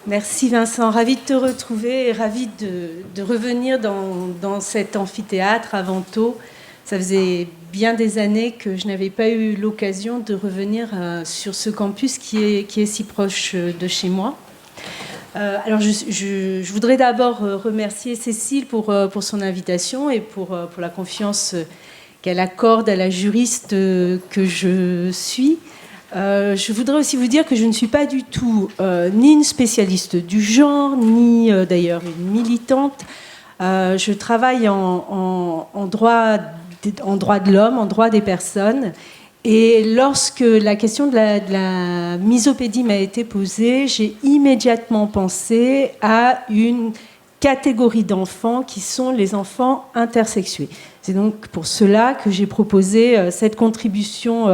Merci Vincent, ravie de te retrouver et ravie de revenir dans cet amphithéâtre à Vento. Ça faisait bien des années que je n'avais pas eu l'occasion de revenir sur ce campus qui est si proche de chez moi. Alors je voudrais d'abord remercier Cécile pour son invitation et pour la confiance qu'elle accorde à la juriste que je suis. Je voudrais aussi vous dire que je ne suis pas du tout ni une spécialiste du genre, ni d'ailleurs une militante. Je travaille en droit de l'homme, en droit des personnes. Et lorsque la question de la misopédie m'a été posée, j'ai immédiatement pensé à une catégorie d'enfants qui sont les enfants intersexués. C'est donc pour cela que j'ai proposé cette contribution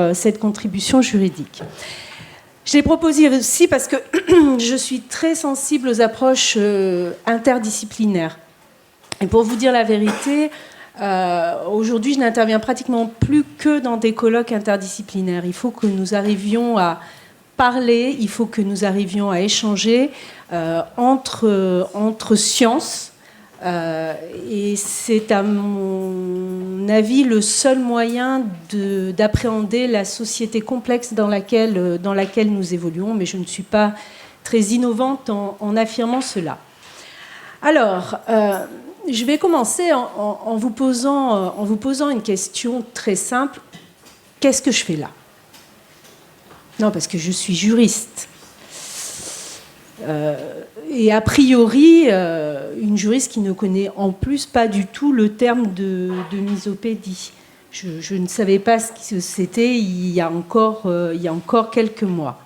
juridique. Je l'ai proposée aussi parce que je suis très sensible aux approches interdisciplinaires. Et pour vous dire la vérité, aujourd'hui, je n'interviens pratiquement plus que dans des colloques interdisciplinaires. Il faut que nous arrivions à parler, il faut que nous arrivions à échanger entre sciences. Et c'est à mon avis le seul moyen d'appréhender la société complexe dans laquelle nous évoluons, mais je ne suis pas très innovante en affirmant cela. Alors, je vais commencer en vous posant une question très simple. Qu'est-ce que je fais là ? Non, parce que je suis juriste. Et a priori, une juriste qui ne connaît en plus pas du tout le terme de misopédie. Je ne savais pas ce que c'était il y a encore quelques mois.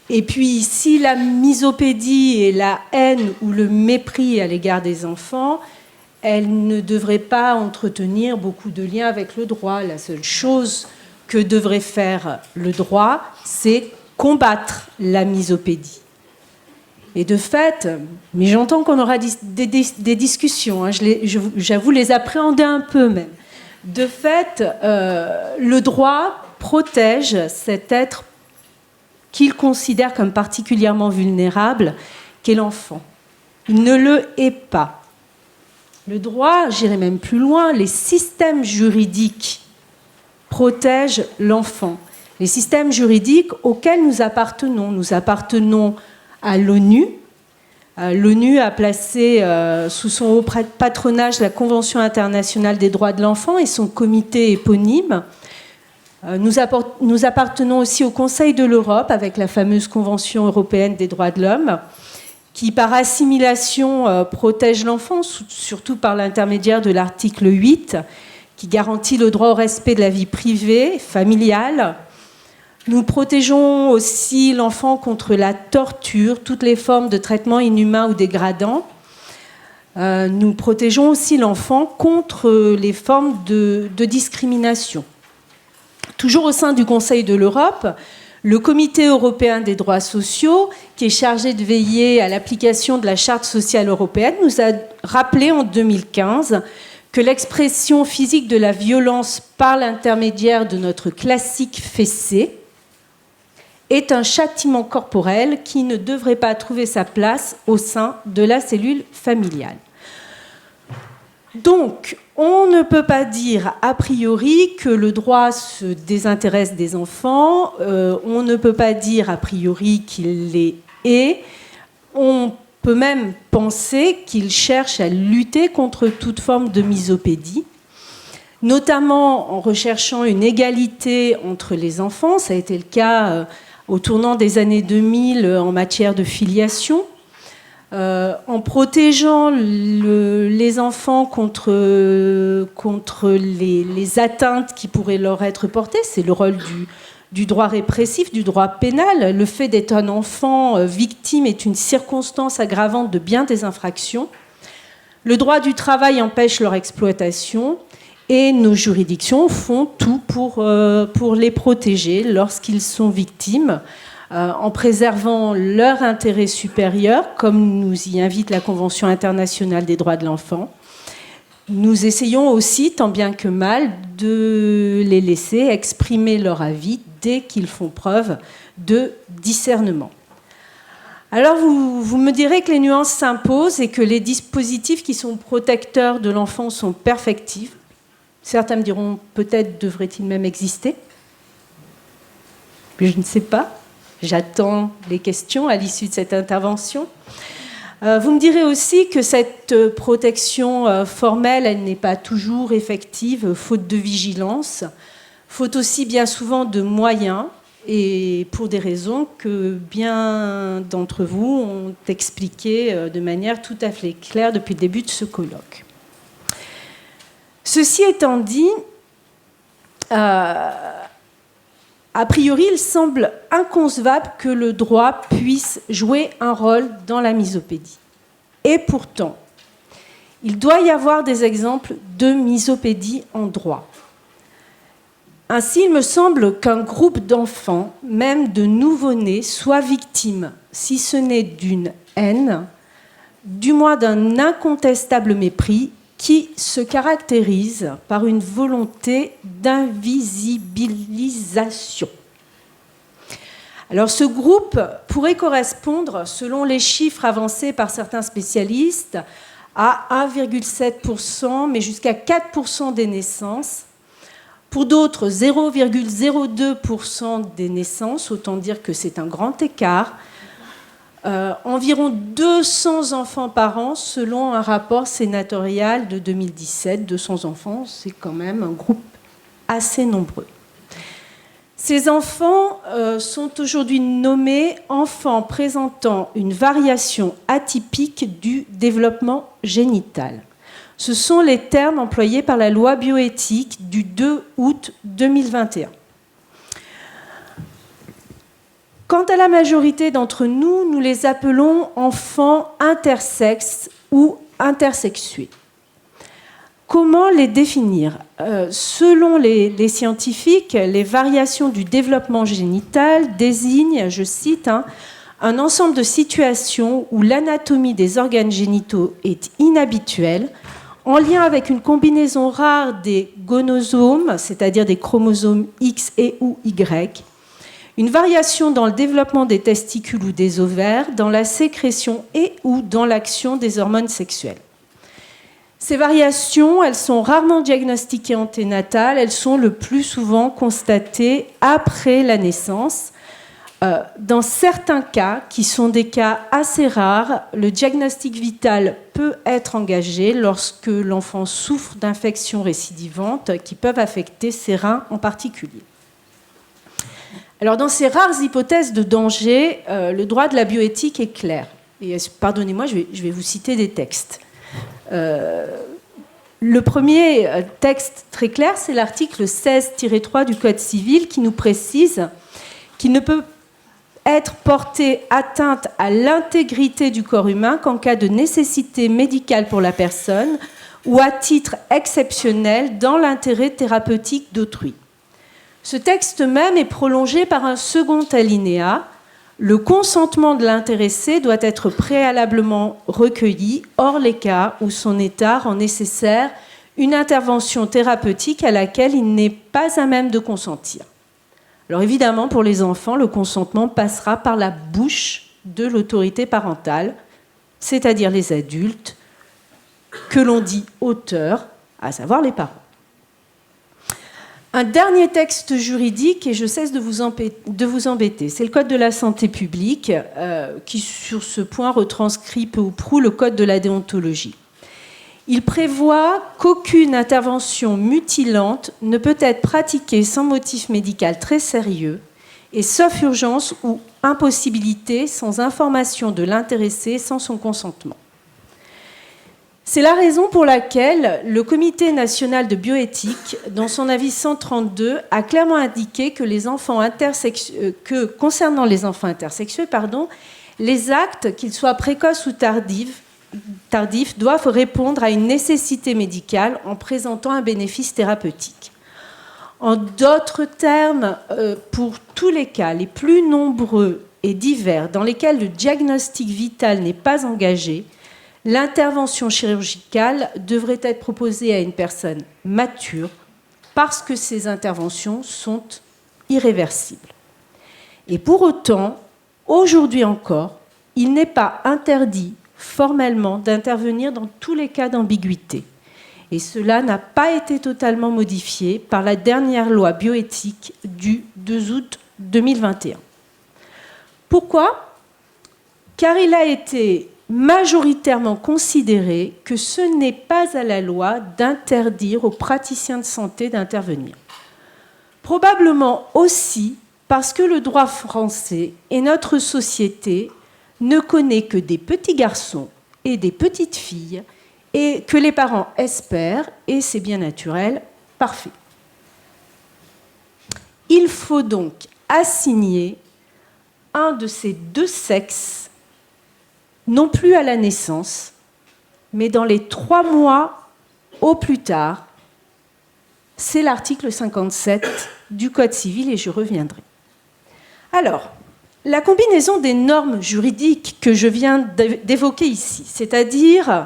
Et puis, si la misopédie est la haine ou le mépris à l'égard des enfants, elle ne devrait pas entretenir beaucoup de liens avec le droit. La seule chose que devrait faire le droit, c'est combattre la misopédie. Et de fait, mais j'entends qu'on aura des discussions, hein, j'avoue les appréhender un peu même. De fait, le droit protège cet être qu'il considère comme particulièrement vulnérable, qu'est l'enfant. Il ne le est pas. Le droit, j'irai même plus loin, les systèmes juridiques protègent l'enfant. Les systèmes juridiques auxquels nous appartenons à l'ONU. L'ONU a placé sous son haut patronage la Convention internationale des droits de l'enfant et son comité éponyme. Nous appartenons aussi au Conseil de l'Europe avec la fameuse Convention européenne des droits de l'homme qui, par assimilation, protège l'enfant, surtout par l'intermédiaire de l'article 8 qui garantit le droit au respect de la vie privée, familiale. Nous protégeons aussi l'enfant contre la torture, toutes les formes de traitement inhumain ou dégradant. Nous protégeons aussi l'enfant contre les formes de discrimination. Toujours au sein du Conseil de l'Europe, le Comité européen des droits sociaux, qui est chargé de veiller à l'application de la Charte sociale européenne, nous a rappelé en 2015 que l'expression physique de la violence par l'intermédiaire de notre classique fessée est un châtiment corporel qui ne devrait pas trouver sa place au sein de la cellule familiale. Donc, on ne peut pas dire a priori que le droit se désintéresse des enfants, on ne peut pas dire a priori qu'il les hait, on peut même penser qu'il cherche à lutter contre toute forme de misopédie, notamment en recherchant une égalité entre les enfants. Ça a été le cas au tournant des années 2000 en matière de filiation, en protégeant les enfants contre les atteintes qui pourraient leur être portées. C'est le rôle du droit répressif, du droit pénal. Le fait d'être un enfant victime est une circonstance aggravante de bien des infractions. Le droit du travail empêche leur exploitation et nos juridictions font tout pour les protéger lorsqu'ils sont victimes, en préservant leur intérêt supérieur, comme nous y invite la Convention internationale des droits de l'enfant. Nous essayons aussi, tant bien que mal, de les laisser exprimer leur avis dès qu'ils font preuve de discernement. Alors vous me direz que les nuances s'imposent et que les dispositifs qui sont protecteurs de l'enfant sont perfectifs. Certains me diront peut-être devraient-ils même exister. Mais je ne sais pas. J'attends les questions à l'issue de cette intervention. Vous me direz aussi que cette protection formelle, elle n'est pas toujours effective, faute de vigilance, faute aussi bien souvent de moyens, et pour des raisons que bien d'entre vous ont expliquées de manière tout à fait claire depuis le début de ce colloque. Ceci étant dit, a priori, il semble inconcevable que le droit puisse jouer un rôle dans la misopédie. Et pourtant, il doit y avoir des exemples de misopédie en droit. Ainsi, il me semble qu'un groupe d'enfants, même de nouveau-nés, soit victime, si ce n'est d'une haine, du moins d'un incontestable mépris qui se caractérise par une volonté d'invisibilisation. Alors ce groupe pourrait correspondre, selon les chiffres avancés par certains spécialistes, à 1,7%, mais jusqu'à 4% des naissances. Pour d'autres, 0,02% des naissances, autant dire que c'est un grand écart. Environ 200 enfants par an, selon un rapport sénatorial de 2017. 200 enfants, c'est quand même un groupe assez nombreux. Ces enfants sont aujourd'hui nommés enfants présentant une variation atypique du développement génital. Ce sont les termes employés par la loi bioéthique du 2 août 2021. Quant à la majorité d'entre nous, nous les appelons enfants intersexes ou intersexués. Comment les définir ? Selon les scientifiques, les variations du développement génital désignent, je cite, un ensemble de situations où l'anatomie des organes génitaux est inhabituelle, en lien avec une combinaison rare des gonosomes, c'est-à-dire des chromosomes X et ou Y, une variation dans le développement des testicules ou des ovaires, dans la sécrétion et ou dans l'action des hormones sexuelles. Ces variations, elles sont rarement diagnostiquées anténatales, elles sont le plus souvent constatées après la naissance. Dans certains cas, qui sont des cas assez rares, le diagnostic vital peut être engagé lorsque l'enfant souffre d'infections récidivantes qui peuvent affecter ses reins en particulier. Alors, dans ces rares hypothèses de danger, le droit de la bioéthique est clair. Et pardonnez-moi, je vais vous citer des textes. Le premier texte très clair, c'est l'article 16-3 du Code civil qui nous précise qu'il ne peut être porté atteinte à l'intégrité du corps humain qu'en cas de nécessité médicale pour la personne ou à titre exceptionnel dans l'intérêt thérapeutique d'autrui. Ce texte même est prolongé par un second alinéa. Le consentement de l'intéressé doit être préalablement recueilli, hors les cas où son état rend nécessaire une intervention thérapeutique à laquelle il n'est pas à même de consentir. Alors évidemment, pour les enfants, le consentement passera par la bouche de l'autorité parentale, c'est-à-dire les adultes, que l'on dit auteurs, à savoir les parents. Un dernier texte juridique, et je cesse de vous embêter, c'est le Code de la santé publique, qui sur ce point retranscrit peu ou prou le Code de la déontologie. Il prévoit qu'aucune intervention mutilante ne peut être pratiquée sans motif médical très sérieux et sauf urgence ou impossibilité sans information de l'intéressé, sans son consentement. C'est la raison pour laquelle le Comité national de bioéthique, dans son avis 132, a clairement indiqué que concernant les enfants intersexués, les actes, qu'ils soient précoces ou tardifs, doivent répondre à une nécessité médicale en présentant un bénéfice thérapeutique. En d'autres termes, pour tous les cas les plus nombreux et divers dans lesquels le diagnostic vital n'est pas engagé, l'intervention chirurgicale devrait être proposée à une personne mature parce que ces interventions sont irréversibles. Et pour autant, aujourd'hui encore, il n'est pas interdit formellement d'intervenir dans tous les cas d'ambiguïté. Et cela n'a pas été totalement modifié par la dernière loi bioéthique du 2 août 2021. Pourquoi ? Car il a été majoritairement considéré que ce n'est pas à la loi d'interdire aux praticiens de santé d'intervenir. Probablement aussi parce que le droit français et notre société ne connaît que des petits garçons et des petites filles et que les parents espèrent, et c'est bien naturel, parfait. Il faut donc assigner un de ces deux sexes, non plus à la naissance, mais dans les 3 mois au plus tard. C'est l'article 57 du Code civil et je reviendrai. Alors, la combinaison des normes juridiques que je viens d'évoquer ici, c'est-à-dire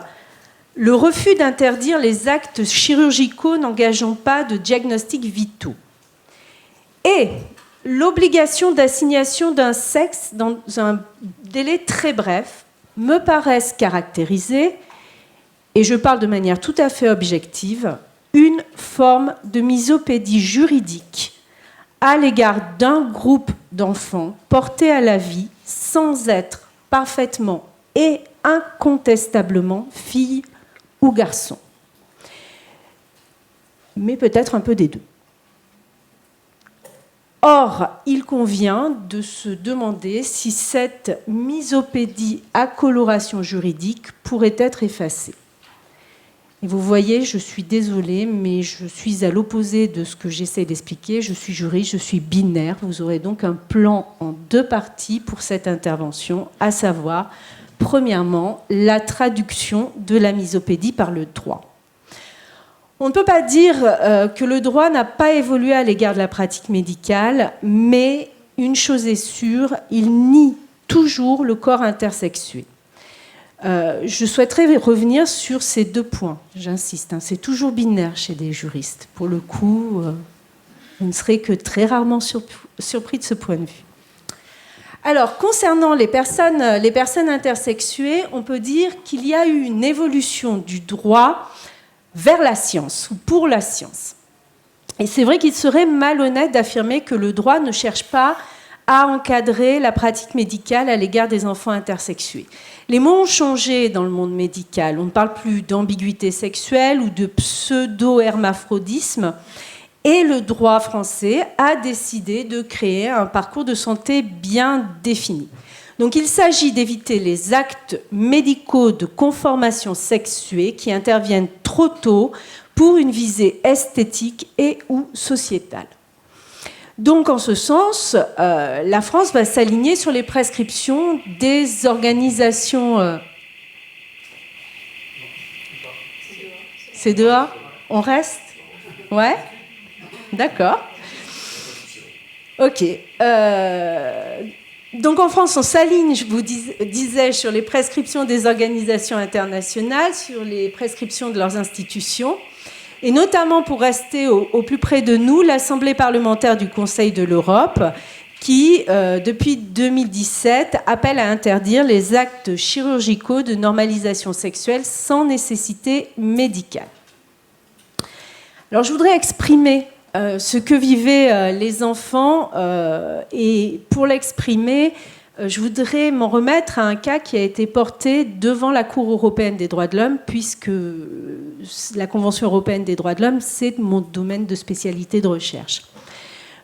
le refus d'interdire les actes chirurgicaux n'engageant pas de diagnostics vitaux et l'obligation d'assignation d'un sexe dans un délai très bref, me paraissent caractériser, et je parle de manière tout à fait objective, une forme de misopédie juridique à l'égard d'un groupe d'enfants portés à la vie sans être parfaitement et incontestablement filles ou garçons. Mais peut-être un peu des deux. Or, il convient de se demander si cette misopédie à coloration juridique pourrait être effacée. Et vous voyez, je suis désolée, mais je suis à l'opposé de ce que j'essaie d'expliquer. Je suis juriste, je suis binaire. Vous aurez donc un plan en 2 parties pour cette intervention, à savoir, premièrement, la traduction de la misopédie par le droit. On ne peut pas dire que le droit n'a pas évolué à l'égard de la pratique médicale, mais une chose est sûre, il nie toujours le corps intersexué. Je souhaiterais revenir sur ces 2 points, j'insiste. C'est toujours binaire chez des juristes. Pour le coup, vous ne serez que très rarement surpris de ce point de vue. Alors, concernant les personnes intersexuées, on peut dire qu'il y a eu une évolution du droit vers la science, ou pour la science. Et c'est vrai qu'il serait malhonnête d'affirmer que le droit ne cherche pas à encadrer la pratique médicale à l'égard des enfants intersexués. Les mots ont changé dans le monde médical. On ne parle plus d'ambiguïté sexuelle ou de pseudo-hermaphrodisme. Et le droit français a décidé de créer un parcours de santé bien défini. Donc il s'agit d'éviter les actes médicaux de conformation sexuée qui interviennent trop tôt pour une visée esthétique et ou sociétale. Donc en ce sens, la France va s'aligner sur les prescriptions des organisations... C'est dehors ? On reste ? Ouais ? D'accord. Ok. Donc en France, on s'aligne, je vous disais, sur les prescriptions des organisations internationales, sur les prescriptions de leurs institutions, et notamment pour rester au plus près de nous, l'Assemblée parlementaire du Conseil de l'Europe, qui, depuis 2017, appelle à interdire les actes chirurgicaux de normalisation sexuelle sans nécessité médicale. Alors je voudrais exprimer ce que vivaient les enfants, et pour l'exprimer, je voudrais m'en remettre à un cas qui a été porté devant la Cour européenne des droits de l'homme, puisque la Convention européenne des droits de l'homme, c'est mon domaine de spécialité de recherche.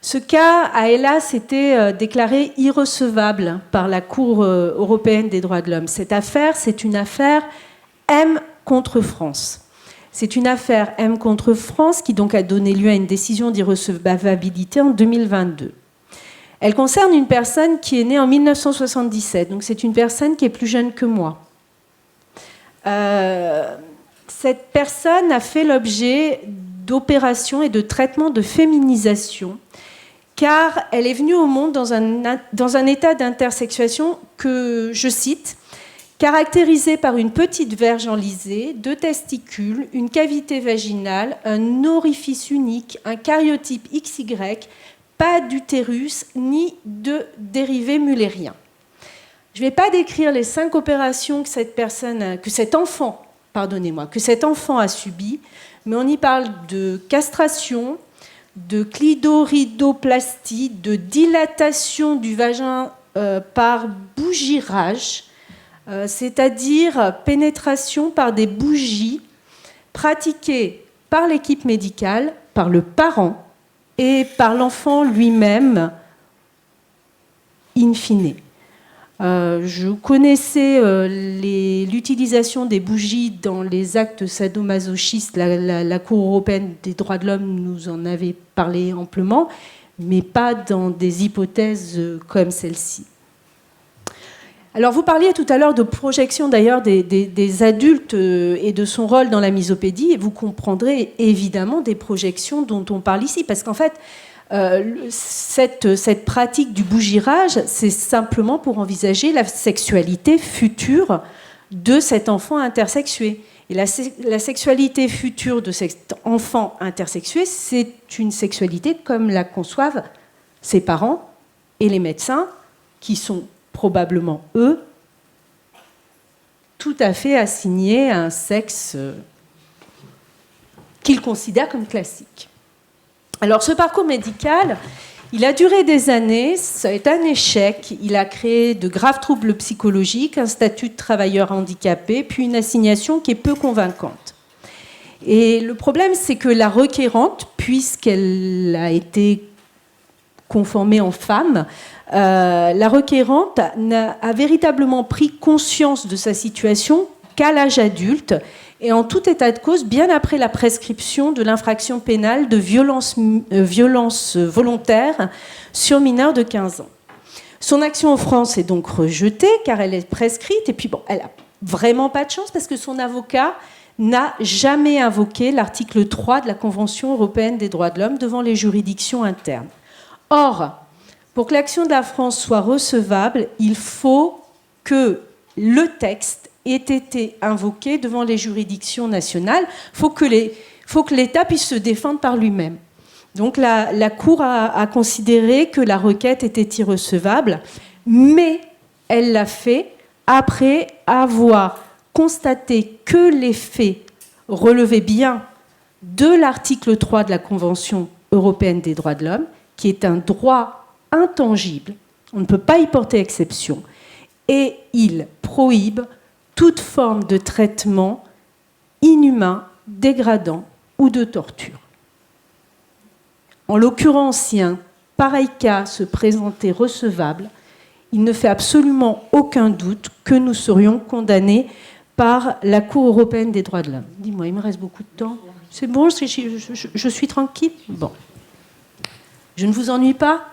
Ce cas a hélas été déclaré irrecevable par la Cour européenne des droits de l'homme. Cette affaire, c'est une affaire M contre France. C'est une affaire M contre France qui donc a donné lieu à une décision d'irrecevabilité en 2022. Elle concerne une personne qui est née en 1977, donc c'est une personne qui est plus jeune que moi. Cette personne a fait l'objet d'opérations et de traitements de féminisation, car elle est venue au monde dans un état d'intersexuation que, je cite, caractérisé par une petite verge enlysée, 2 testicules, une cavité vaginale, un orifice unique, un cariotype XY, pas d'utérus ni de dérivés mullériens. Je ne vais pas décrire les 5 opérations que cet enfant a subies, mais on y parle de castration, de clitoridoplastie, de dilatation du vagin par bougirage, c'est-à-dire pénétration par des bougies pratiquées par l'équipe médicale, par le parent et par l'enfant lui-même, in fine. Je connaissais l'utilisation des bougies dans les actes sadomasochistes. La Cour européenne des droits de l'homme nous en avait parlé amplement, mais pas dans des hypothèses comme celle-ci. Alors, vous parliez tout à l'heure de projection d'ailleurs des adultes et de son rôle dans la misopédie, et vous comprendrez évidemment des projections dont on parle ici, parce qu'en fait, cette pratique du bougirage, c'est simplement pour envisager la sexualité future de cet enfant intersexué. Et la sexualité future de cet enfant intersexué, c'est une sexualité comme la conçoivent ses parents et les médecins, qui sont probablement, eux, tout à fait assignés à un sexe qu'ils considèrent comme classique. Alors, ce parcours médical, il a duré des années, ça a été un échec. Il a créé de graves troubles psychologiques, un statut de travailleur handicapé, puis une assignation qui est peu convaincante. Et le problème, c'est que la requérante, puisqu'elle a été conformée en femme, la requérante a véritablement pris conscience de sa situation qu'à l'âge adulte, et en tout état de cause, bien après la prescription de l'infraction pénale de violence volontaire sur mineur de 15 ans. Son action en France est donc rejetée, car elle est prescrite, et puis bon, elle n'a vraiment pas de chance, parce que son avocat n'a jamais invoqué l'article 3 de la Convention européenne des droits de l'homme devant les juridictions internes. Or, pour que l'action de la France soit recevable, il faut que le texte ait été invoqué devant les juridictions nationales. Il faut que l'État puisse se défendre par lui-même. Donc la Cour a considéré que la requête était irrecevable, mais elle l'a fait après avoir constaté que les faits relevaient bien de l'article 3 de la Convention européenne des droits de l'homme, qui est un droit intangible, on ne peut pas y porter exception, et il prohibe toute forme de traitement inhumain, dégradant ou de torture. En l'occurrence, si un pareil cas se présentait recevable, il ne fait absolument aucun doute que nous serions condamnés par la Cour européenne des droits de l'homme. Dis-moi, il me reste beaucoup de temps. C'est bon, je suis tranquille? Bon. Je ne vous ennuie pas?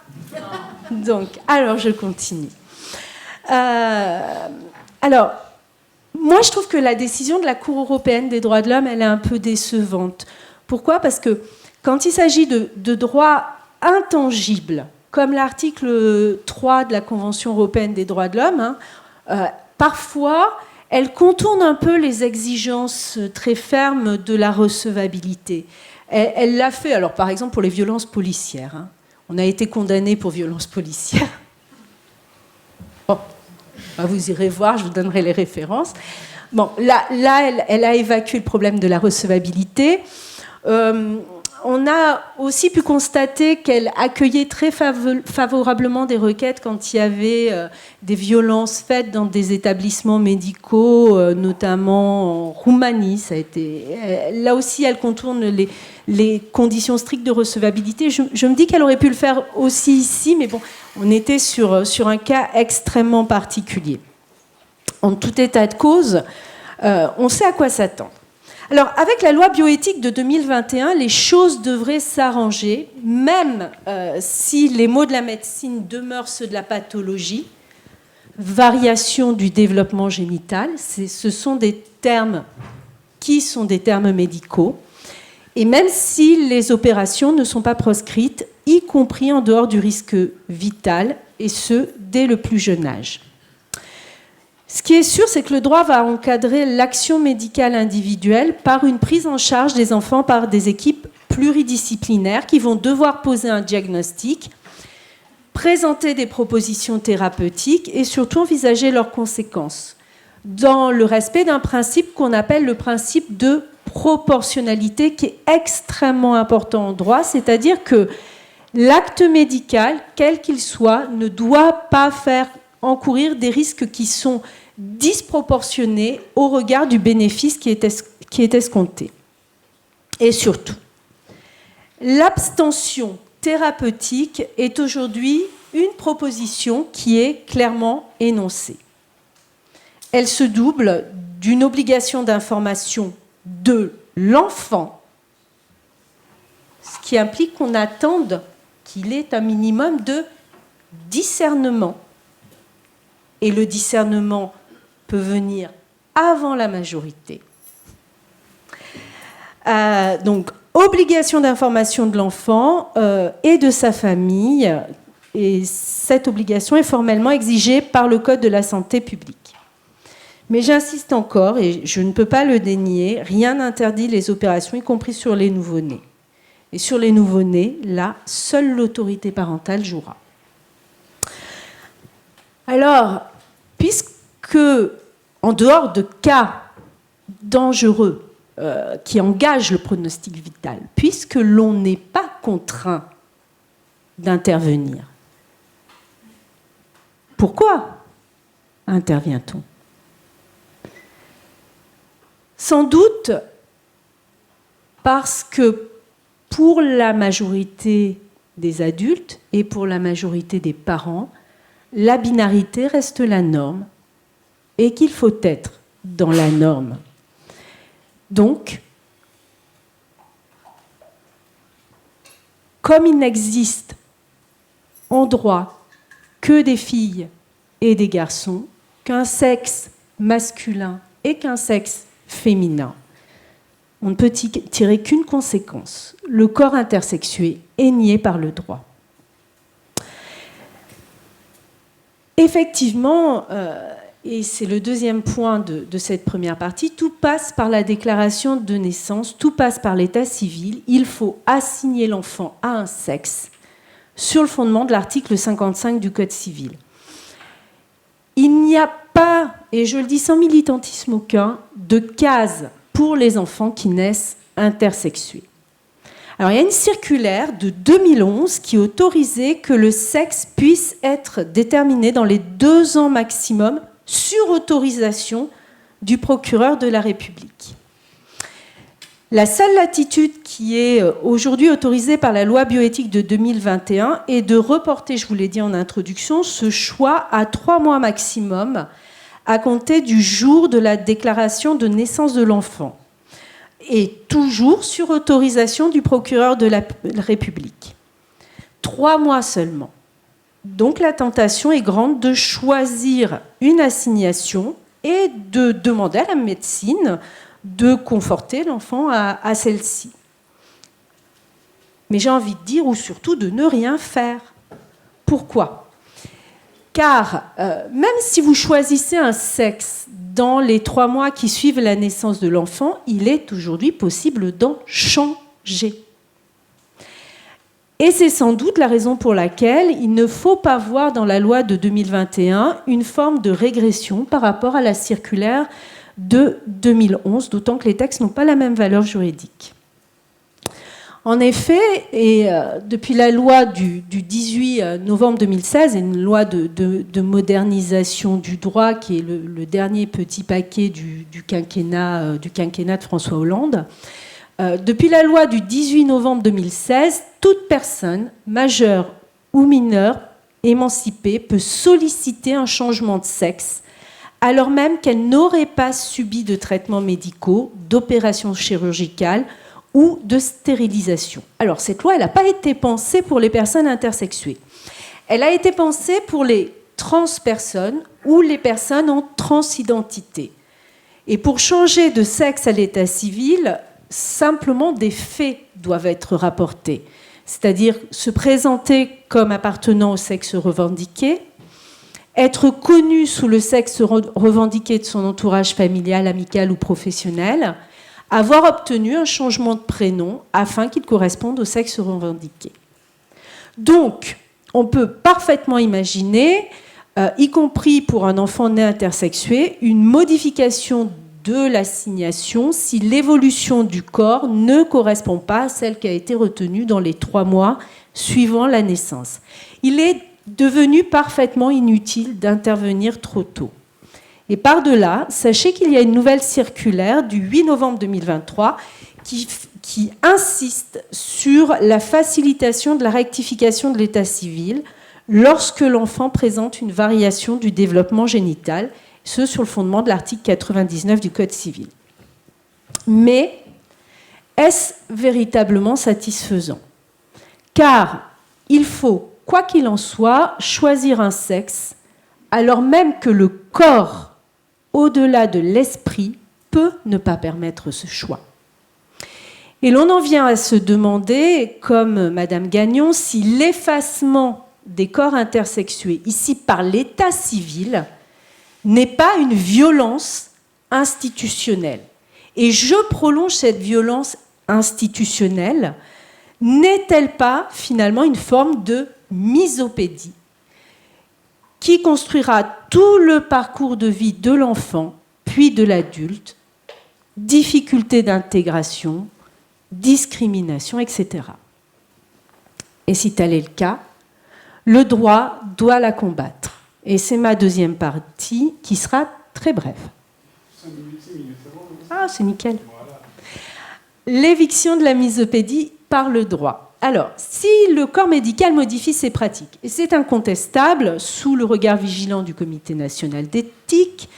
Donc, alors je continue. Alors, moi, je trouve que la décision de la Cour européenne des droits de l'homme, elle est un peu décevante. Pourquoi? Parce que quand il s'agit de droits intangibles, comme l'article 3 de la Convention européenne des droits de l'homme, parfois, elle contourne un peu les exigences très fermes de la recevabilité. Elle l'a fait, alors par exemple, pour les violences policières. On a été condamné pour violences policières. Bon, vous irez voir, je vous donnerai les références. Bon, là elle a évacué le problème de la recevabilité. On a aussi pu constater qu'elle accueillait très favorablement des requêtes quand il y avait des violences faites dans des établissements médicaux, notamment en Roumanie. Ça a été, là aussi, elle contourne les conditions strictes de recevabilité. Je me dis qu'elle aurait pu le faire aussi ici, mais bon, on était sur un cas extrêmement particulier. En tout état de cause, on sait à quoi s'attendre. Alors, avec la loi bioéthique de 2021, les choses devraient s'arranger, même si les mots de la médecine demeurent ceux de la pathologie, variation du développement génital, ce sont des termes qui sont des termes médicaux, et même si les opérations ne sont pas proscrites, y compris en dehors du risque vital, et ce, dès le plus jeune âge. Ce qui est sûr, c'est que le droit va encadrer l'action médicale individuelle par une prise en charge des enfants par des équipes pluridisciplinaires qui vont devoir poser un diagnostic, présenter des propositions thérapeutiques et surtout envisager leurs conséquences, dans le respect d'un principe qu'on appelle le principe de proportionnalité, qui est extrêmement important en droit, c'est-à-dire que l'acte médical, quel qu'il soit, ne doit pas faire encourir des risques qui sont disproportionnés au regard du bénéfice qui est escompté. Et surtout, l'abstention thérapeutique est aujourd'hui une proposition qui est clairement énoncée. Elle se double d'une obligation d'information de l'enfant, ce qui implique qu'on attende qu'il ait un minimum de discernement. Et le discernement peut venir avant la majorité. Donc, obligation d'information de l'enfant et de sa famille. Et cette obligation est formellement exigée par le Code de la santé publique. Mais j'insiste encore, et je ne peux pas le dénier, rien n'interdit les opérations, y compris sur les nouveau-nés. Et sur les nouveau-nés, là, seule l'autorité parentale jouera. Alors, puisque, en dehors de cas dangereux qui engagent le pronostic vital, puisque l'on n'est pas contraint d'intervenir, pourquoi intervient-on ? Sans doute parce que pour la majorité des adultes et pour la majorité des parents, la binarité reste la norme et qu'il faut être dans la norme. Donc, comme il n'existe en droit que des filles et des garçons, qu'un sexe masculin et qu'un sexe féminin, on ne peut tirer qu'une conséquence. Le corps intersexué est nié par le droit. Effectivement, et c'est le deuxième point de cette première partie, tout passe par la déclaration de naissance, tout passe par l'état civil. Il faut assigner l'enfant à un sexe sur le fondement de l'article 55 du Code civil. Il n'y a pas, et je le dis sans militantisme aucun, de case pour les enfants qui naissent intersexués. Alors, il y a une circulaire de 2011 qui autorisait que le sexe puisse être déterminé dans les 2 ans maximum sur autorisation du procureur de la République. La seule latitude qui est aujourd'hui autorisée par la loi bioéthique de 2021 est de reporter, je vous l'ai dit en introduction, ce choix à 3 mois maximum à compter du jour de la déclaration de naissance de l'enfant. Et toujours sur autorisation du procureur de la République. 3 mois seulement. Donc la tentation est grande de choisir une assignation et de demander à la médecine de conforter l'enfant à celle-ci. Mais j'ai envie de dire, ou surtout de ne rien faire. Pourquoi ? Car même si vous choisissez un sexe dans les 3 mois qui suivent la naissance de l'enfant, il est aujourd'hui possible d'en changer. Et c'est sans doute la raison pour laquelle il ne faut pas voir dans la loi de 2021 une forme de régression par rapport à la circulaire de 2011, d'autant que les textes n'ont pas la même valeur juridique. En effet, et depuis la loi du 18 novembre 2016, une loi de modernisation du droit qui est le dernier petit paquet du quinquennat de François Hollande, depuis la loi du 18 novembre 2016, toute personne, majeure ou mineure, émancipée, peut solliciter un changement de sexe alors même qu'elle n'aurait pas subi de traitements médicaux, d'opérations chirurgicales ou de stérilisation. Alors, cette loi, elle n'a pas été pensée pour les personnes intersexuées. Elle a été pensée pour les transpersones ou les personnes en transidentité. Et pour changer de sexe à l'état civil, simplement des faits doivent être rapportés. C'est-à-dire se présenter comme appartenant au sexe revendiqué, être connu sous le sexe revendiqué de son entourage familial, amical ou professionnel, avoir obtenu un changement de prénom afin qu'il corresponde au sexe revendiqué. Donc, on peut parfaitement imaginer, y compris pour un enfant né intersexué, une modification de l'assignation si l'évolution du corps ne correspond pas à celle qui a été retenue dans les 3 mois suivant la naissance. Il est devenu parfaitement inutile d'intervenir trop tôt. Et par-delà, sachez qu'il y a une nouvelle circulaire du 8 novembre 2023 qui insiste sur la facilitation de la rectification de l'état civil lorsque l'enfant présente une variation du développement génital, ce sur le fondement de l'article 99 du Code civil. Mais est-ce véritablement satisfaisant? Car il faut, quoi qu'il en soit, choisir un sexe, alors même que le corps, au-delà de l'esprit, peut ne pas permettre ce choix. Et l'on en vient à se demander, comme Madame Gagnon, si l'effacement des corps intersexués, ici par l'état civil, n'est pas une violence institutionnelle. Et je prolonge cette violence institutionnelle. N'est-elle pas finalement une forme de misopédie qui construira tout le parcours de vie de l'enfant, puis de l'adulte, difficultés d'intégration, discrimination, etc. Et si tel est le cas, le droit doit la combattre. Et c'est ma deuxième partie qui sera très brève. 5 minutes, ah, c'est nickel. Voilà. L'éviction de la misopédie par le droit. Alors, si le corps médical modifie ses pratiques, et c'est incontestable, sous le regard vigilant du Comité national d'éthique,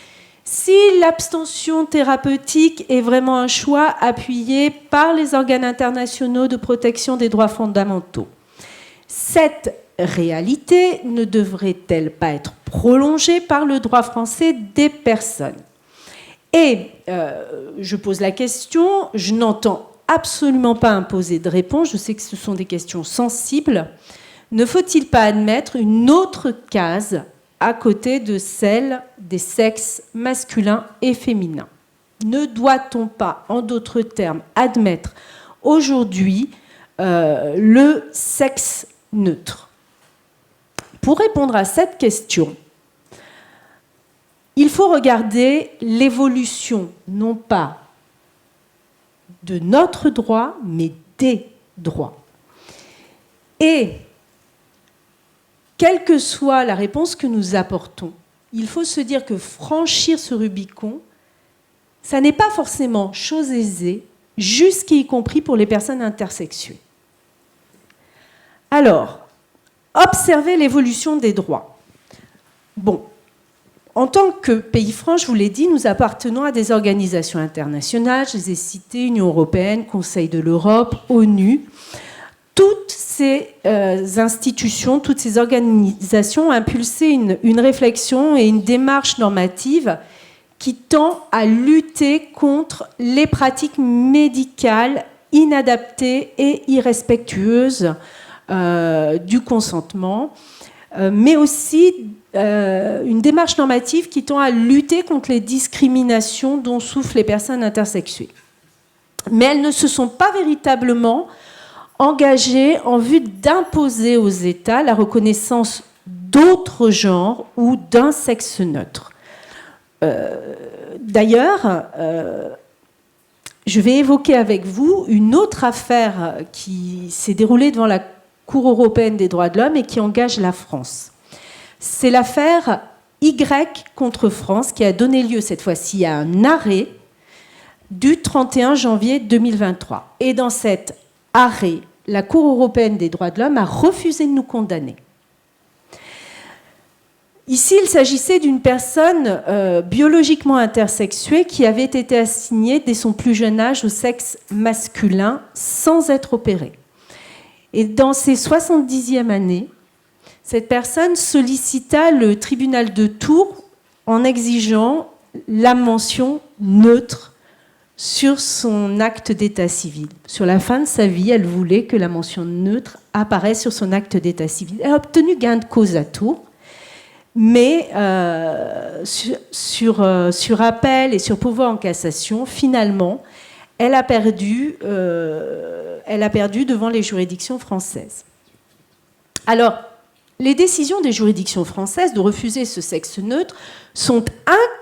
si l'abstention thérapeutique est vraiment un choix appuyé par les organes internationaux de protection des droits fondamentaux, cette réalité ne devrait-elle pas être prolongée par le droit français des personnes? Et je pose la question, je n'entends absolument pas imposer de réponse, je sais que ce sont des questions sensibles. Ne faut-il pas admettre une autre case à côté de celle des sexes masculins et féminins? Ne doit-on pas, en d'autres termes, admettre aujourd'hui le sexe neutre? Pour répondre à cette question, il faut regarder l'évolution, non pas de notre droit, mais des droits. Et, quelle que soit la réponse que nous apportons, il faut se dire que franchir ce Rubicon, ça n'est pas forcément chose aisée, jusqu'y compris pour les personnes intersexuées. Alors, observer l'évolution des droits. Bon, en tant que pays franc, je vous l'ai dit, nous appartenons à des organisations internationales, je les ai citées, Union européenne, Conseil de l'Europe, ONU. Toutes ces institutions, toutes ces organisations ont impulsé une réflexion et une démarche normative qui tend à lutter contre les pratiques médicales inadaptées et irrespectueuses du consentement, mais aussi une démarche normative qui tend à lutter contre les discriminations dont souffrent les personnes intersexuées. Mais elles ne se sont pas véritablement engagées en vue d'imposer aux États la reconnaissance d'autres genres ou d'un sexe neutre. D'ailleurs, je vais évoquer avec vous une autre affaire qui s'est déroulée devant la Cour européenne des droits de l'homme et qui engage la France. C'est l'affaire Y contre France qui a donné lieu cette fois-ci à un arrêt du 31 janvier 2023. Et dans cet arrêt, la Cour européenne des droits de l'homme a refusé de nous condamner. Ici, il s'agissait d'une personne biologiquement intersexuée qui avait été assignée dès son plus jeune âge au sexe masculin sans être opérée. Et dans ses 70e années, cette personne sollicita le tribunal de Tours en exigeant la mention neutre sur son acte d'état civil. Sur la fin de sa vie, elle voulait que la mention neutre apparaisse sur son acte d'état civil. Elle a obtenu gain de cause à Tours, mais sur appel et sur pourvoi en cassation, finalement, elle a perdu devant les juridictions françaises. Alors, les décisions des juridictions françaises de refuser ce sexe neutre sont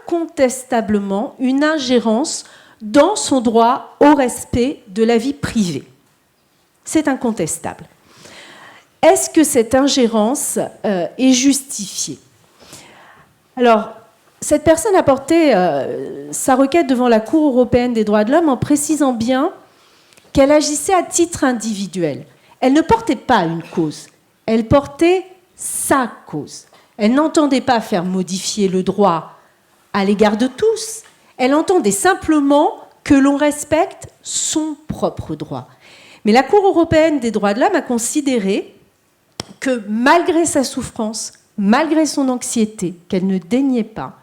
incontestablement une ingérence dans son droit au respect de la vie privée. C'est incontestable. Est-ce que cette ingérence est justifiée? Alors, cette personne a porté sa requête devant la Cour européenne des droits de l'homme en précisant bien qu'elle agissait à titre individuel. Elle ne portait pas une cause, elle portait sa cause. Elle n'entendait pas faire modifier le droit à l'égard de tous, elle entendait simplement que l'on respecte son propre droit. Mais la Cour européenne des droits de l'homme a considéré que malgré sa souffrance, malgré son anxiété, qu'elle ne daignait pas,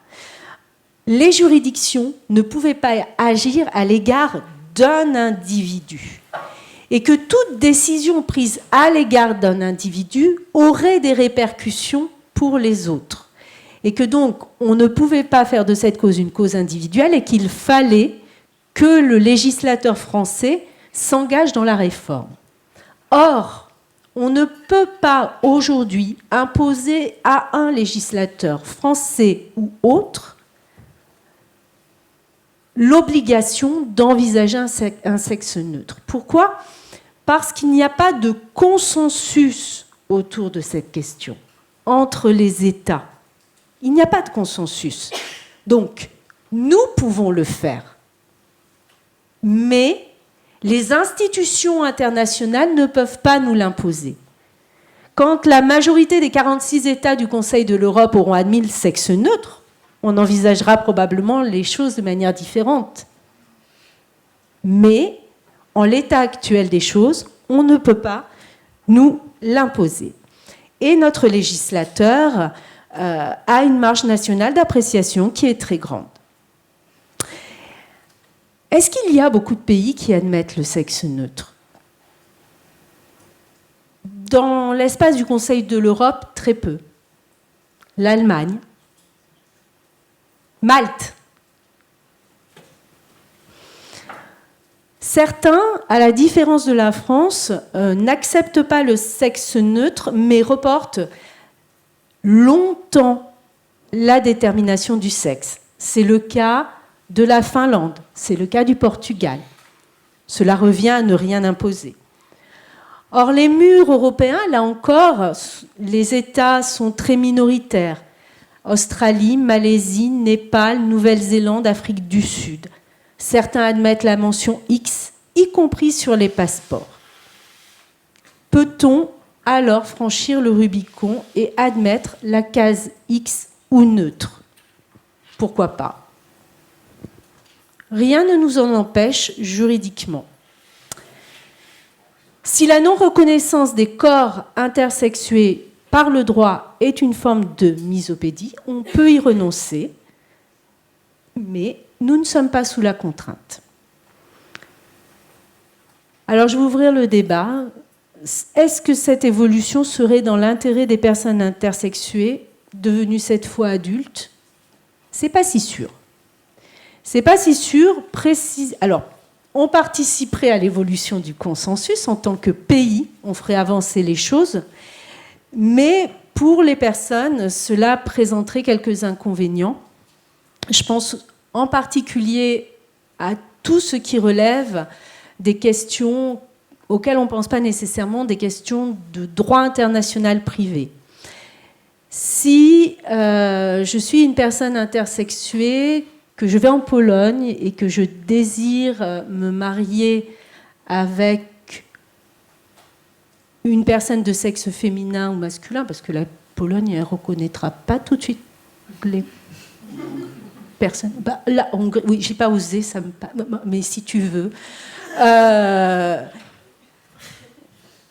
les juridictions ne pouvaient pas agir à l'égard d'un individu. Et que toute décision prise à l'égard d'un individu aurait des répercussions pour les autres. Et que donc, on ne pouvait pas faire de cette cause une cause individuelle et qu'il fallait que le législateur français s'engage dans la réforme. Or, on ne peut pas aujourd'hui imposer à un législateur français ou autre l'obligation d'envisager un sexe neutre. Pourquoi ? Parce qu'il n'y a pas de consensus autour de cette question entre les États. Il n'y a pas de consensus. Donc, nous pouvons le faire. Mais les institutions internationales ne peuvent pas nous l'imposer. Quand la majorité des 46 États du Conseil de l'Europe auront admis le sexe neutre, on envisagera probablement les choses de manière différente. Mais, en l'état actuel des choses, on ne peut pas nous l'imposer. Et notre législateur a une marge nationale d'appréciation qui est très grande. Est-ce qu'il y a beaucoup de pays qui admettent le sexe neutre? Dans l'espace du Conseil de l'Europe, très peu. L'Allemagne, Malte. Certains, à la différence de la France, n'acceptent pas le sexe neutre, mais reportent longtemps la détermination du sexe. C'est le cas de la Finlande, c'est le cas du Portugal. Cela revient à ne rien imposer. Or, les murs européens, là encore, les États sont très minoritaires. Australie, Malaisie, Népal, Nouvelle-Zélande, Afrique du Sud. Certains admettent la mention X, y compris sur les passeports. Peut-on alors franchir le Rubicon et admettre la case X ou neutre? Pourquoi pas? Rien ne nous en empêche juridiquement. Si la non-reconnaissance des corps intersexués par le droit est une forme de misopédie, on peut y renoncer, mais nous ne sommes pas sous la contrainte. Alors je vais ouvrir le débat. Est-ce que cette évolution serait dans l'intérêt des personnes intersexuées devenues cette fois adultes? C'est pas si sûr. C'est pas si sûr. Alors, on participerait à l'évolution du consensus en tant que pays, on ferait avancer les choses, mais pour les personnes, cela présenterait quelques inconvénients. Je pense en particulier à tout ce qui relève des questions auxquelles on ne pense pas nécessairement, des questions de droit international privé. Si je suis une personne intersexuée, que je vais en Pologne et que je désire me marier avec une personne de sexe féminin ou masculin, parce que la Pologne ne reconnaîtra pas tout de suite les personnes. Bah, la Hongrie, oui, j'ai pas osé, ça me... mais si tu veux.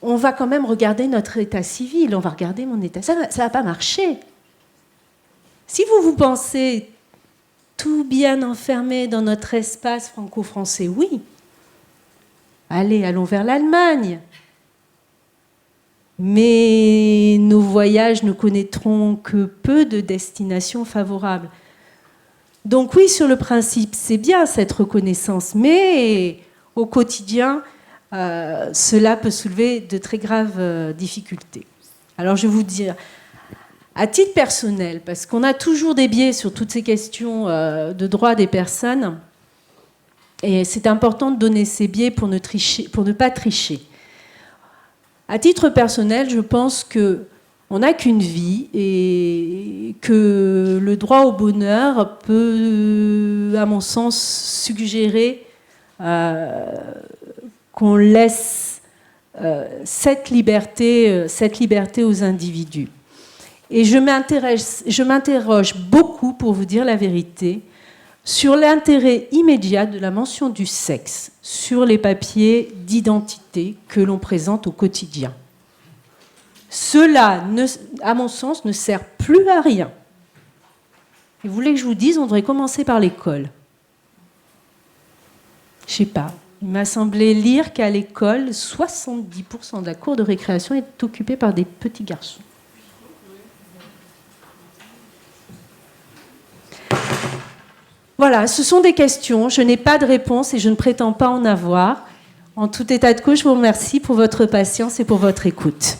On va quand même regarder notre état civil, on va regarder mon état. Ça va pas marcher. Si vous pensez tout bien enfermé dans notre espace franco-français, oui. Allons vers l'Allemagne. Mais nos voyages ne connaîtront que peu de destinations favorables. Donc oui, sur le principe, c'est bien cette reconnaissance, mais au quotidien, cela peut soulever de très graves difficultés. Alors je vais vous dire, à titre personnel, parce qu'on a toujours des biais sur toutes ces questions de droits des personnes, et c'est important de donner ces biais pour ne pas tricher. À titre personnel, je pense qu'on n'a qu'une vie et que le droit au bonheur peut, à mon sens, suggérer qu'on laisse cette liberté aux individus. Et je m'interroge beaucoup, pour vous dire la vérité, sur l'intérêt immédiat de la mention du sexe sur les papiers d'identité que l'on présente au quotidien. Cela, à mon sens, ne sert plus à rien. Et vous voulez que je vous dise, on devrait commencer par l'école. Je sais pas. Il m'a semblé lire qu'à l'école, 70% de la cour de récréation est occupée par des petits garçons. Voilà, ce sont des questions. Je n'ai pas de réponse et je ne prétends pas en avoir. En tout état de cause, je vous remercie pour votre patience et pour votre écoute.